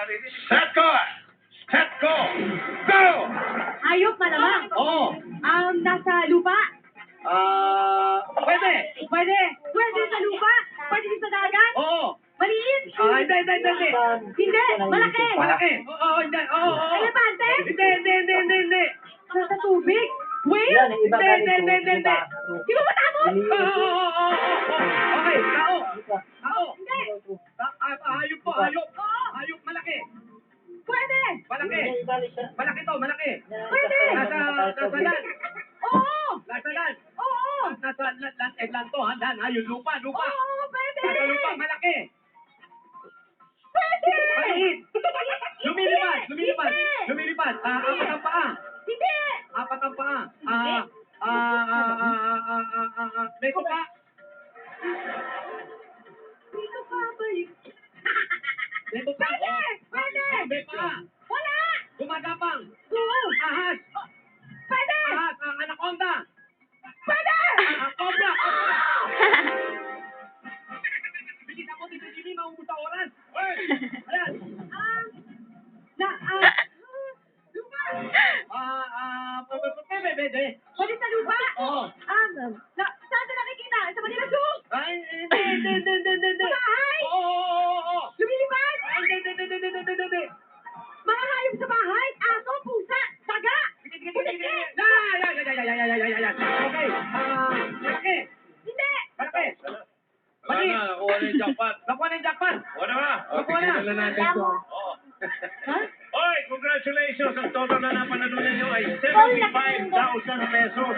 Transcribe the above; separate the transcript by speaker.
Speaker 1: Set go! Set go! Go!
Speaker 2: Hayop malamang.
Speaker 1: Oo.
Speaker 2: Nasa lupa.
Speaker 1: Pwede.
Speaker 2: Pwede. Pwede sa lupa. Pwede din sa dagat.
Speaker 1: Oo.
Speaker 2: Maliit.
Speaker 1: Hindi.
Speaker 2: Hindi. Malaki.
Speaker 1: Malaki. Oo, hindi. Oo.
Speaker 2: Elepante.
Speaker 1: Hindi.
Speaker 2: Nasa tubig. Whale.
Speaker 3: Yan, yung iba galing
Speaker 1: Hindi.
Speaker 2: Di ba matapos?
Speaker 1: Oo. Okay, tao. Tao.
Speaker 2: Hindi.
Speaker 1: Hayop po, hayop. Hayop malaki.
Speaker 2: Pwede.
Speaker 1: Malaki. Malaki to, malaki.
Speaker 2: Pwede.
Speaker 1: Nasa land.
Speaker 2: Oo.
Speaker 1: Nasa land.
Speaker 2: Oo.
Speaker 1: Nasa land to, ha? Land, ha? Yung lupa.
Speaker 2: Oo, pwede.
Speaker 1: Nasa lupa, malaki.
Speaker 2: Pwede.
Speaker 1: Maliit. Lumilipad. Apat ang paa.
Speaker 2: Hindi.
Speaker 1: Apat ang paa. May tuka.
Speaker 2: Dito pa balik.
Speaker 1: May tuka.
Speaker 2: Pwede.
Speaker 1: May paa.
Speaker 2: Wala.
Speaker 1: Gumagapang.
Speaker 2: Oo.
Speaker 1: Ahas.
Speaker 2: Pwede.
Speaker 1: Ahas. Anaconda.
Speaker 2: Pwede.
Speaker 1: Cobra. Bigitan mo, Tito Jimmy, maubos sa oras. Ayan.
Speaker 2: Lupa.
Speaker 1: Pwede.
Speaker 2: Pwede sa lupa.
Speaker 1: Oo.
Speaker 2: Saan ito nakikita? Sa Manila Zoo?
Speaker 1: Ay, hindi.
Speaker 2: Sa bahay?
Speaker 1: Oo.
Speaker 2: Lumilipad?
Speaker 1: Hindi.
Speaker 2: Mga hayop sa bahay? Aso, pusa, daga? Pulisit?
Speaker 1: Yan. Okay. Malaki.
Speaker 2: Hindi.
Speaker 1: Malaki.
Speaker 4: Wala na, nakuha na yung jackpot.
Speaker 1: Nakuha na yung jackpot.
Speaker 4: Wala na.
Speaker 1: Nakuha na.
Speaker 4: Tingnan na natin to. Oo.
Speaker 2: Ha?
Speaker 4: Oy, congratulations! Ang total na napanalunan nyo ay 75,000 pesos.